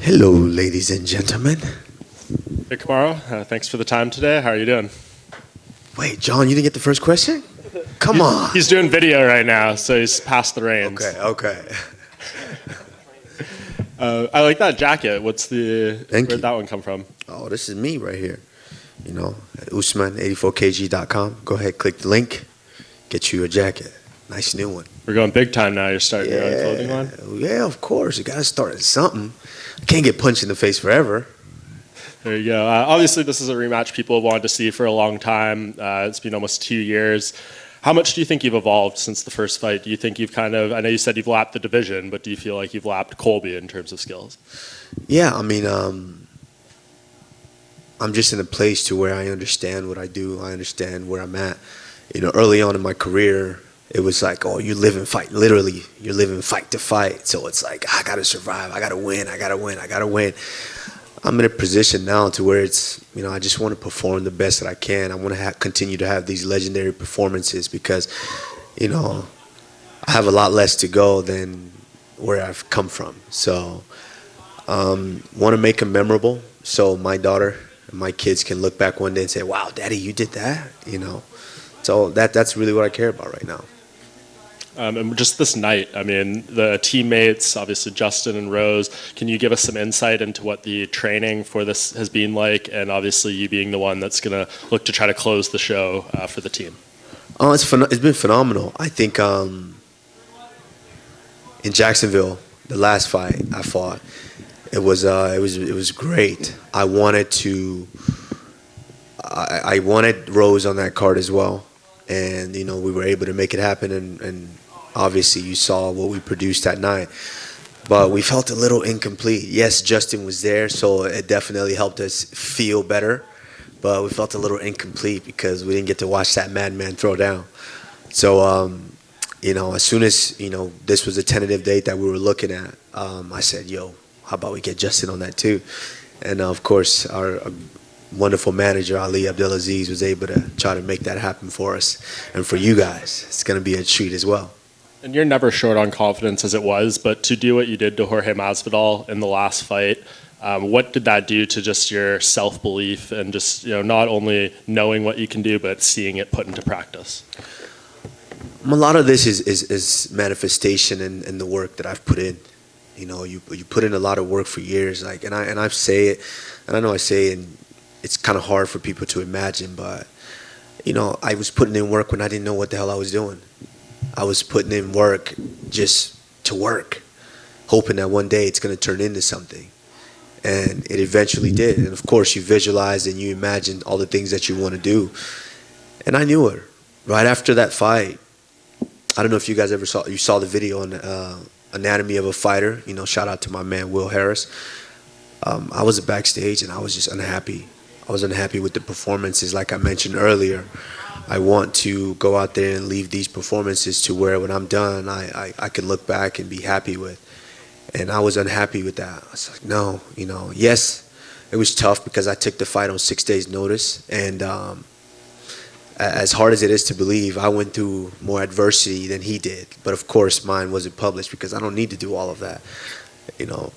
Hello, ladies and gentlemen. Hey, Kamaru. Thanks for the time today. How are you doing? Wait, John, you didn't get the first question? Come on. He's doing video right now, so he's passed the reins. Okay. I like that jacket. Where'd that one come from? Oh, this is me right here. You know, at Usman84kg.com. Go ahead, click the link, get you a jacket. Nice new one. We're going big time now. You're starting your own clothing line? Yeah, of course. You got to start at something. I can't get punched in the face forever. There you go. Obviously, this is a rematch people have wanted to see for a long time. It's been almost 2 years. How much do you think you've evolved since the first fight? Do you think you've I know you said you've lapped the division, but do you feel like you've lapped Colby in terms of skills? Yeah, I mean, I'm just in a place to where I understand what I do. I understand where I'm at. You know, early on in my career, it was like, oh, you live and fight. Literally, you're living fight to fight. So it's like, I got to survive. I got to win. I got to win. I'm in a position now to where it's, you know, I just want to perform the best that I can. I want to continue to have these legendary performances because, you know, I have a lot less to go than where I've come from. So want to make them memorable so my daughter and my kids can look back one day and say, wow, Daddy, you did that, you know. So that's really what I care about right now. And just this night, I mean, the teammates, obviously Justin and Rose, can you give us some insight into what the training for this has been like, and obviously you being the one that's going to look to try to close the show for the team? It's been phenomenal. I think in Jacksonville, the last fight I fought, it was great. I wanted Rose on that card as well. And, you know, we were able to make it happen, and obviously you saw what we produced that night. But we felt a little incomplete. Yes, Justin was there, so it definitely helped us feel better. But we felt a little incomplete because we didn't get to watch that madman throw down. So, you know, as soon as, you know, this was a tentative date that we were looking at, I said, yo, how about we get Justin on that too? And, of course, our wonderful manager, Ali Abdelaziz, was able to try to make that happen for us. And for you guys, it's going to be a treat as well. And you're never short on confidence as it was, but to do what you did to Jorge Masvidal in the last fight, what did that do to just your self-belief and just, you know, not only knowing what you can do, but seeing it put into practice? A lot of this is manifestation and the work that I've put in. You know, you put in a lot of work for years, like, and I say it, and I know I say it, and it's kind of hard for people to imagine, but, you know, I was putting in work when I didn't know what the hell I was doing. I was putting in work just to work, hoping that one day it's going to turn into something. And it eventually did. And, of course, you visualize and you imagine all the things that you want to do. And I knew it. Right after that fight, I don't know if you guys ever saw the video on Anatomy of a Fighter. You know, shout out to my man, Will Harris. I was backstage and I was just unhappy. I was unhappy with the performances. Like I mentioned earlier, I want to go out there and leave these performances to where when I'm done, I can look back and be happy with. And I was unhappy with that. I was like, no, you know, yes, it was tough because I took the fight on 6 days' notice. And as hard as it is to believe, I went through more adversity than he did. But, of course, mine wasn't published because I don't need to do all of that, you know.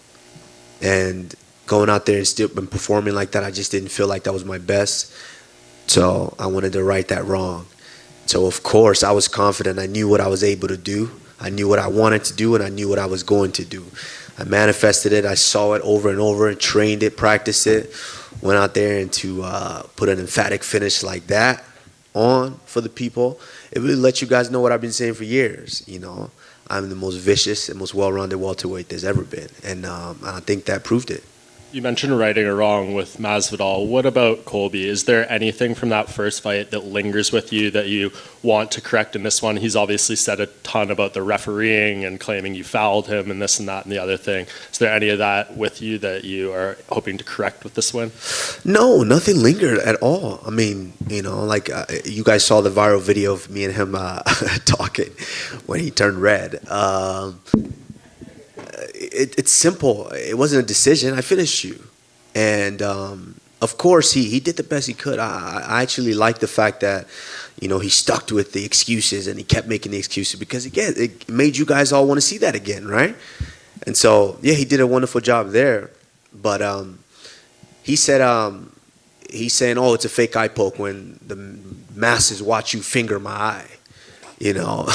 And going out there and still been performing like that, I just didn't feel like that was my best. So I wanted to right that wrong. So, of course, I was confident. I knew what I was able to do. I knew what I wanted to do, and I knew what I was going to do. I manifested it. I saw it over and over and trained it, practiced it, went out there and to put an emphatic finish like that on for the people. It really lets you guys know what I've been saying for years, you know. I'm the most vicious and most well-rounded welterweight there's ever been, and I think that proved it. You mentioned righting or wrong with Masvidal. What about Colby? Is there anything from that first fight that lingers with you that you want to correct in this one? He's obviously said a ton about the refereeing and claiming you fouled him and this and that and the other thing. Is there any of that with you that you are hoping to correct with this win? No, nothing lingered at all. I mean, you know, like you guys saw the viral video of me and him talking when he turned red. It's simple. It wasn't a decision. I finished you. And, of course, he did the best he could. I actually like the fact that, you know, he stuck with the excuses and he kept making the excuses because, again, it made you guys all want to see that again, right? And so, yeah, he did a wonderful job there. but he said he's saying, oh, it's a fake eye poke when the masses watch you finger my eye. You know,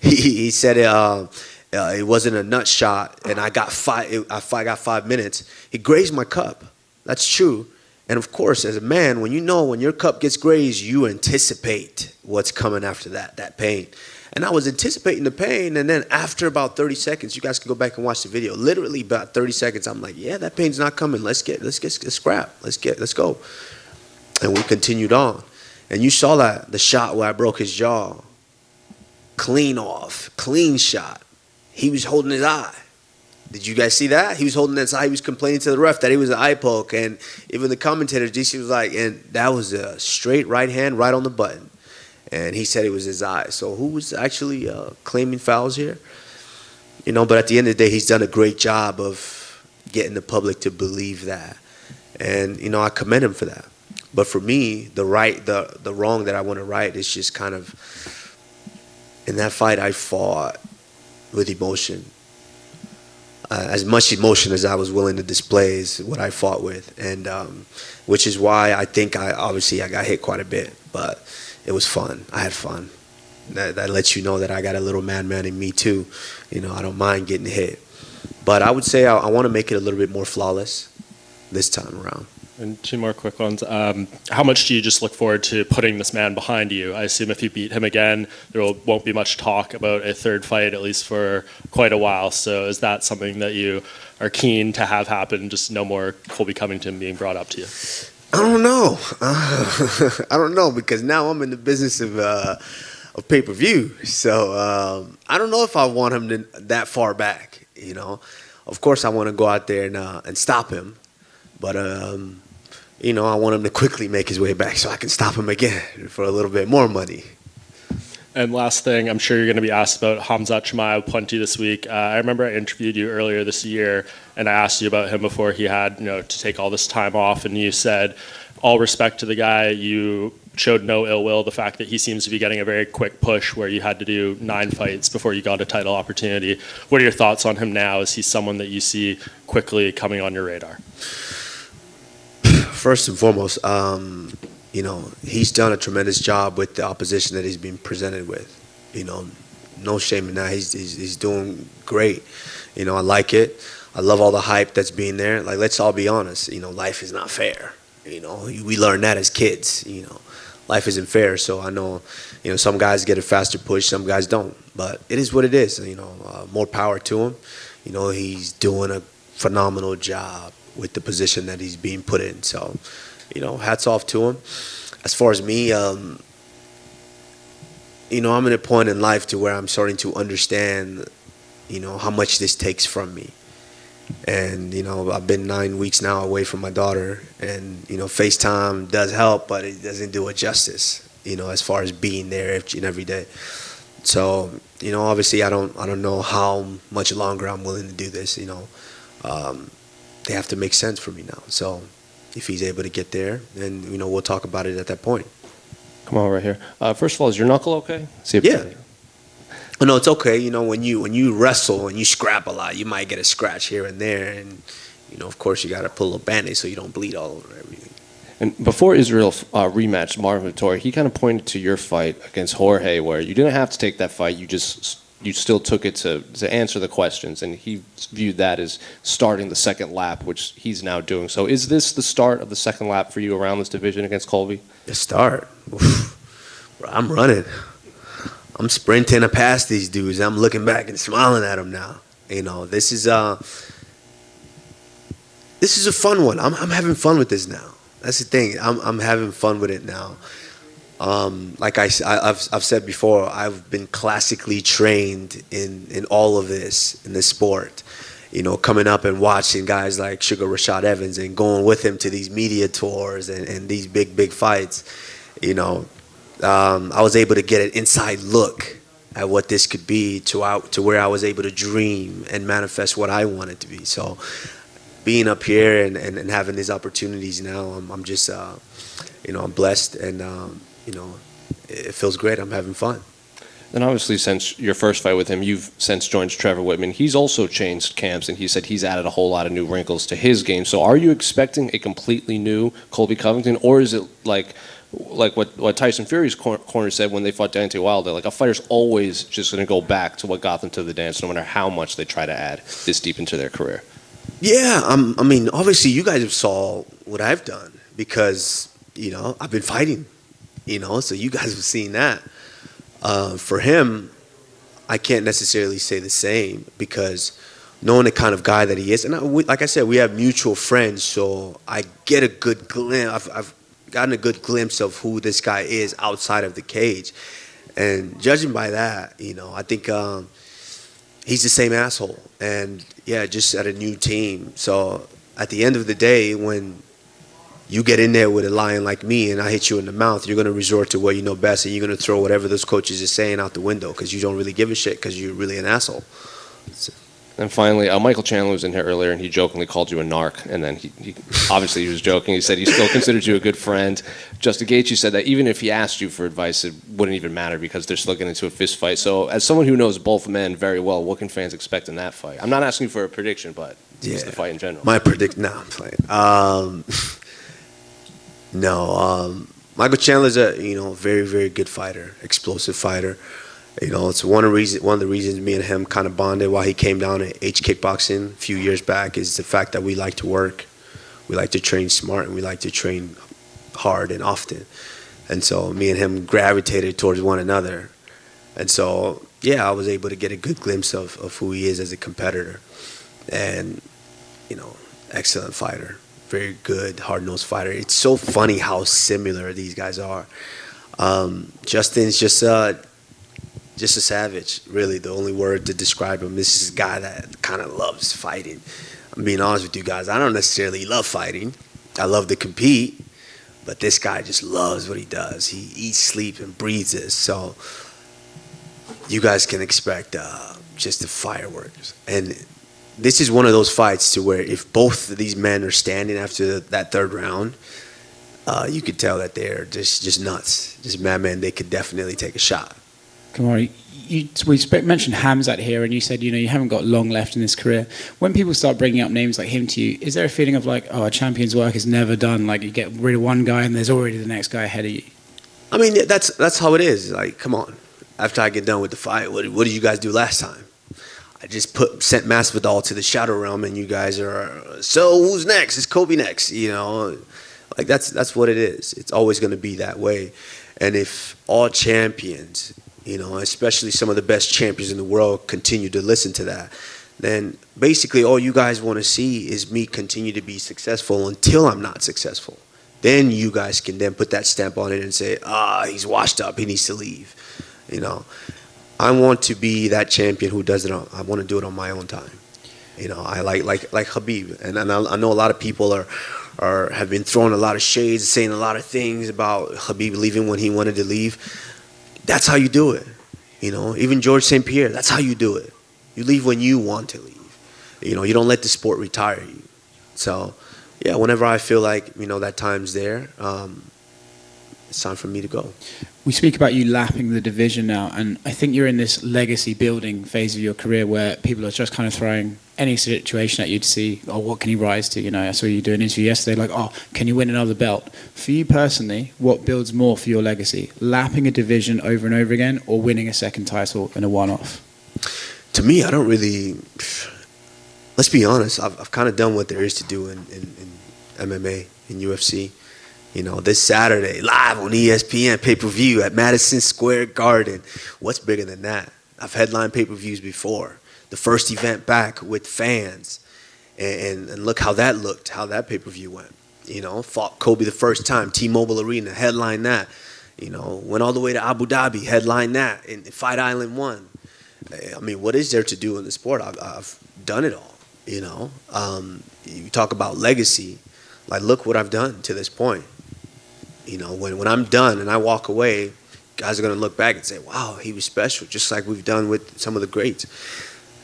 he said it wasn't a nut shot, and I got 5 minutes. He grazed my cup. That's true. And of course, as a man, when your cup gets grazed, you anticipate what's coming after that pain. And I was anticipating the pain, and then after about 30 seconds, you guys can go back and watch the video. Literally about 30 seconds, I'm like, yeah, that pain's not coming. Let's scrap. Let's go. And we continued on. And you saw the shot where I broke his jaw. Clean shot. He was holding his eye. Did you guys see that? He was holding his eye. He was complaining to the ref that he was an eye poke. And even the commentator, DC, was like, and that was a straight right hand right on the button. And he said it was his eye. So who was actually claiming fouls here? You know, but at the end of the day, he's done a great job of getting the public to believe that. And, you know, I commend him for that. But for me, the wrong that I want to right is just kind of, in that fight, I fought with emotion. As much emotion as I was willing to display is what I fought with. And which is why I think I got hit quite a bit. But it was fun. I had fun. That lets you know that I got a little madman in me too. You know, I don't mind getting hit. But I would say I want to make it a little bit more flawless this time around. And two more quick ones. How much do you just look forward to putting this man behind you? I assume if you beat him again, there won't be much talk about a third fight, at least for quite a while. So is that something that you are keen to have happen, just no more Colby Covington being brought up to you? I don't know. I don't know, because now I'm in the business of pay-per-view. So I don't know if I want him that far back, you know. Of course, I want to go out there and stop him. But, you know, I want him to quickly make his way back so I can stop him again for a little bit more money. And last thing, I'm sure you're going to be asked about Khamzat Chimaev plenty this week. I remember I interviewed you earlier this year, and I asked you about him before he had, you know, to take all this time off, and you said, all respect to the guy, you showed no ill will. The fact that he seems to be getting a very quick push where you had to do 9 fights before you got a title opportunity. What are your thoughts on him now? Is he someone that you see quickly coming on your radar? First and foremost, you know, he's done a tremendous job with the opposition that he's been presented with. You know, no shame in that. He's doing great. You know, I like it. I love all the hype that's being there. Like, let's all be honest. You know, life is not fair. You know, we learn that as kids. You know, life isn't fair. So I know, you know, some guys get a faster push, some guys don't. But it is what it is. You know, more power to him. You know, he's doing a phenomenal job with the position that he's being put in. So, you know, hats off to him. As far as me, you know, I'm at a point in life to where I'm starting to understand, you know, how much this takes from me. And, you know, I've been 9 weeks now away from my daughter, and, you know, FaceTime does help, but it doesn't do it justice, you know, as far as being there each and every day. So, you know, obviously I don't know how much longer I'm willing to do this, you know. They have to make sense for me now. So if he's able to get there, then, you know, we'll talk about it at that point. Come on, right here. First of all, is your knuckle okay? See if yeah. Oh, no, it's okay. You know, when you wrestle and you scrap a lot, you might get a scratch here and there. And, you know, of course, you got to pull a Band-Aid so you don't bleed all over everything. And before Israel rematched Marvin Vettori, he kind of pointed to your fight against Jorge, where you didn't have to take that fight. You still took it to answer the questions, and he viewed that as starting the second lap, which he's now doing. So is this the start of the second lap for you around this division against Colby? The start? Oof. I'm running. I'm sprinting past these dudes. I'm looking back and smiling at them now. You know, this is a fun one. I'm having fun with this now. That's the thing. I'm having fun with it now. Like I've said before, I've been classically trained in all of this, in this sport. You know, coming up and watching guys like Sugar Rashad Evans and going with him to these media tours and these big fights. You know, I was able to get an inside look at what this could be to where I was able to dream and manifest what I wanted to be. So being up here and having these opportunities now, I'm just, you know, I'm blessed, and, you know, it feels great. I'm having fun. And obviously, since your first fight with him, you've since joined Trevor Whitman. He's also changed camps, and he said he's added a whole lot of new wrinkles to his game. So are you expecting a completely new Colby Covington, or is it like what Tyson Fury's corner said when they fought Deontay Wilder, like a fighter's always just going to go back to what got them to the dance, no matter how much they try to add this deep into their career? Yeah, I mean, obviously you guys have saw what I've done because, I've been fighting, so you guys have seen that. For him, I can't necessarily say the same because knowing the kind of guy that he is, and like I said, we have mutual friends, so I get a good glimpse. I've gotten a good glimpse of who this guy is outside of the cage, and judging by that, I think he's the same asshole, and yeah, just at a new team. So at the end of the day, when you get in there with a lion like me and I hit you in the mouth, you're going to resort to what you know best, and you're going to throw whatever those coaches are saying out the window because you don't really give a shit because you're really an asshole. So. And finally, Michael Chandler was in here earlier, and he jokingly called you a narc. And then he obviously he was joking. He said he still considers you a good friend. Justin Gaethje said that even if he asked you for advice, it wouldn't even matter because they're still getting into a fist fight. So as someone who knows both men very well, what can fans expect in that fight? I'm not asking you for a prediction, but just the fight in general. My predict? No, I'm playing. Michael Chandler's a very, very good fighter, explosive fighter. It's one of the reasons me and him kind of bonded while he came down to H Kickboxing a few years back is the fact that we like to work, we like to train smart, and we like to train hard and often. And so me and him gravitated towards one another. And so, yeah, I was able to get a good glimpse of who he is as a competitor. And, excellent fighter. Very good, hard-nosed fighter. It's so funny how similar these guys are. Justin's just a savage, really. The only word to describe him. This is a guy that kind of loves fighting. I'm being honest with you guys. I don't necessarily love fighting. I love to compete, but this guy just loves what he does. He eats, sleeps, and breathes this. So you guys can expect just the fireworks. And this is one of those fights to where if both of these men are standing after that third round, you could tell that they're just nuts, just madmen. They could definitely take a shot. Kamaru, we mentioned Khamzat here, and you said you haven't got long left in this career. When people start bringing up names like him to you, is there a feeling of like, a champion's work is never done? Like you get rid of one guy and there's already the next guy ahead of you. I mean, that's how it is. Like, come on. After I get done with the fight, what did you guys do last time? I just sent Masvidal to the shadow realm, and you guys are, so who's next? Is Colby next? Like that's what it is. It's always going to be that way. And if all champions, especially some of the best champions in the world, continue to listen to that, then basically all you guys want to see is me continue to be successful until I'm not successful. Then you guys can then put that stamp on it and say, he's washed up, he needs to leave. I want to be that champion who does it I want to do it on my own time. I like Khabib, and I know a lot of people have been throwing a lot of shades, saying a lot of things about Khabib leaving when he wanted to leave. That's how you do it. Even George St. Pierre, that's how you do it. You leave when you want to leave. You don't let the sport retire you. So, yeah, whenever I feel like, that time's there, it's time for me to go. We speak about you lapping the division now, and I think you're in this legacy building phase of your career where people are just kind of throwing any situation at you to see, what can he rise to? I saw you do an interview yesterday, like, can you win another belt? For you personally, what builds more for your legacy? Lapping a division over and over again, or winning a second title in a one-off? To me, I don't really. Let's be honest. I've kind of done what there is to do in MMA, in UFC. This Saturday, live on ESPN, pay-per-view at Madison Square Garden. What's bigger than that? I've headlined pay-per-views before. The first event back with fans. And look how that looked, how that pay-per-view went. Fought Kobe the first time, T-Mobile Arena, headlined that. Went all the way to Abu Dhabi, headlined that, in Fight Island 1. I mean, what is there to do in the sport? I've done it all, You talk about legacy. Like, look what I've done to this point. When I'm done and I walk away, guys are going to look back and say, wow, he was special, just like we've done with some of the greats.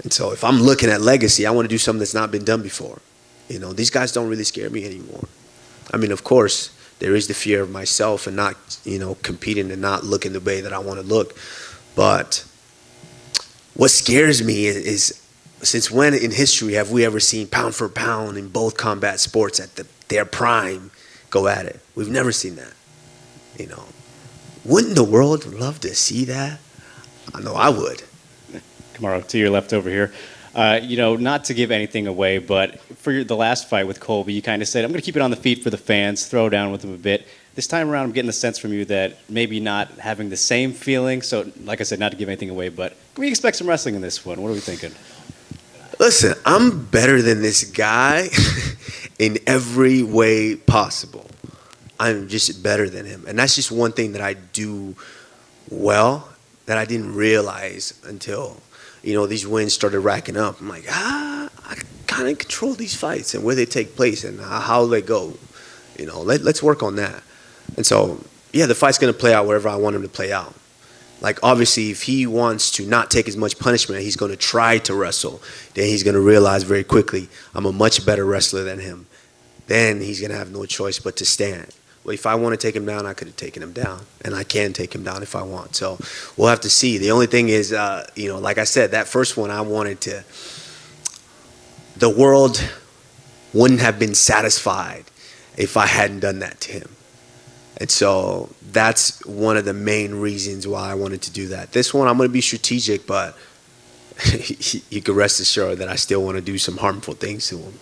And so if I'm looking at legacy, I want to do something that's not been done before. These guys don't really scare me anymore. I mean, of course, there is the fear of myself and not, competing and not looking the way that I want to look. But what scares me is since when in history have we ever seen pound for pound in both combat sports at their prime go at it? We've never seen that. You know, wouldn't the world love to see that? I know I would. Kamaru, to your left over here. Not to give anything away, but for the last fight with Colby, you kind of said, I'm going to keep it on the feet for the fans, throw down with them a bit. This time around, I'm getting the sense from you that maybe not having the same feeling. So, like I said, not to give anything away, but can we expect some wrestling in this one? What are we thinking? Listen, I'm better than this guy in every way possible. I'm just better than him. And that's just one thing that I do well that I didn't realize until, these wins started racking up. I'm like, I kind of control these fights and where they take place and how they go. Let's work on that. And so, yeah, the fight's going to play out wherever I want him to play out. Like, obviously, if he wants to not take as much punishment, he's going to try to wrestle. Then he's going to realize very quickly, I'm a much better wrestler than him. Then he's going to have no choice but to stand. Well, if I want to take him down, I could have taken him down. And I can take him down if I want. So we'll have to see. The only thing is, like I said, that first one I wanted to – the world wouldn't have been satisfied if I hadn't done that to him. And so that's one of the main reasons why I wanted to do that. This one, I'm going to be strategic, but you can rest assured that I still want to do some harmful things to him.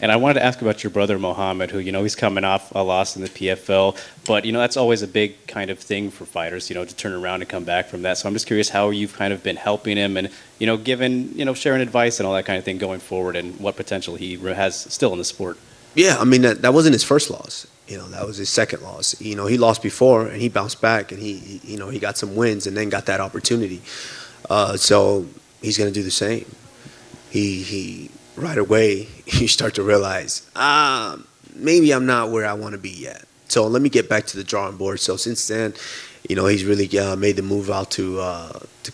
And I wanted to ask about your brother Mohammed, who, he's coming off a loss in the PFL. But, that's always a big kind of thing for fighters, to turn around and come back from that. So I'm just curious how you've kind of been helping him and, giving, sharing advice and all that kind of thing going forward and what potential he has still in the sport. Yeah, I mean, that wasn't his first loss. That was his second loss. He lost before and he bounced back and he got some wins and then got that opportunity. So he's going to do the same. He right away, you start to realize, maybe I'm not where I want to be yet. So let me get back to the drawing board. So since then, he's really made the move out to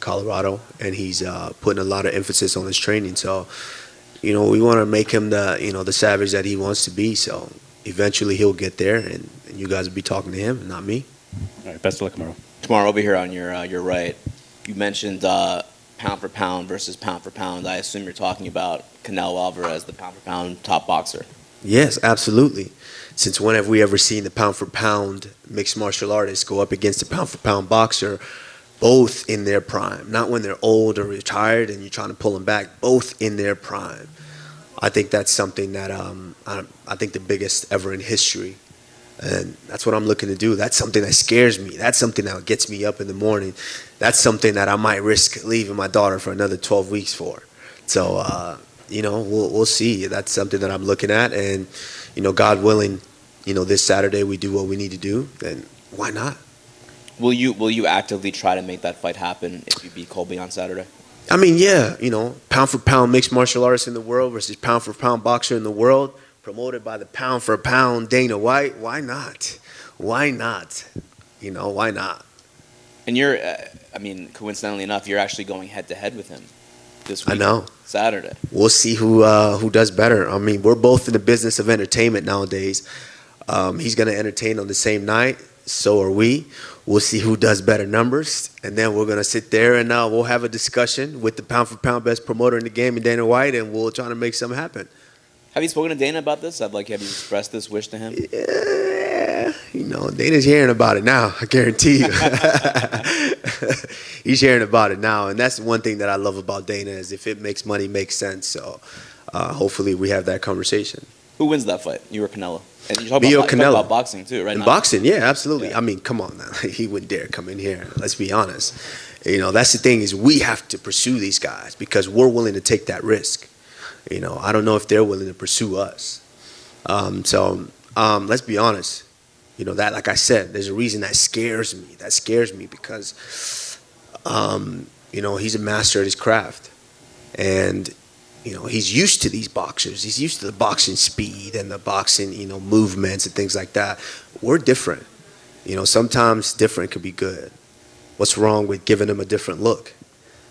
Colorado and he's putting a lot of emphasis on his training. So, we want to make him the savage that he wants to be. So eventually he'll get there, and you guys will be talking to him and not me. All right, best of luck tomorrow. Tomorrow, over here on your right, you mentioned pound for pound versus pound for pound. I assume you're talking about Canelo Alvarez, the pound for pound top boxer. Yes, absolutely. Since when have we ever seen the pound for pound mixed martial artists go up against the pound for pound boxer, both in their prime? Not when they're old or retired and you're trying to pull them back, both in their prime. I think that's something that I think the biggest ever in history. And that's what I'm looking to do. That's something that scares me. That's something that gets me up in the morning. That's something that I might risk leaving my daughter for another 12 weeks for. So, we'll see. That's something that I'm looking at. And, God willing, this Saturday we do what we need to do, then why not? Will you actively try to make that fight happen if you beat Colby on Saturday? I mean, yeah, pound for pound mixed martial artist in the world versus pound for pound boxer in the world, promoted by the pound for pound Dana White. Why not? Why not? Why not? And you're, coincidentally enough, you're actually going head to head with him this week. I know. Saturday. We'll see who does better. I mean, we're both in the business of entertainment nowadays. He's going to entertain on the same night. So are we. We'll see who does better numbers, and then we're going to sit there and we'll have a discussion with the pound-for-pound best promoter in the game, in Dana White, and we'll try to make something happen. Have you spoken to Dana about this? Have you expressed this wish to him? Yeah, Dana's hearing about it now, I guarantee you. He's hearing about it now, and that's one thing that I love about Dana is if it makes money, makes sense. So hopefully we have that conversation. Who wins that fight, you or Canelo? And you talk about boxing too, right? In boxing, yeah, absolutely. Yeah. I mean, come on now. He wouldn't dare come in here. Let's be honest. That's the thing is we have to pursue these guys because we're willing to take that risk. I don't know if they're willing to pursue us. Let's be honest. That, like I said, there's a reason that scares me. That scares me because, he's a master at his craft. And he's used to these boxers. He's used to the boxing speed and the boxing, movements and things like that. We're different. Sometimes different could be good. What's wrong with giving him a different look?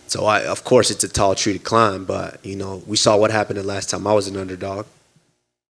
So, of course, it's a tall tree to climb, but, we saw what happened the last time I was an underdog.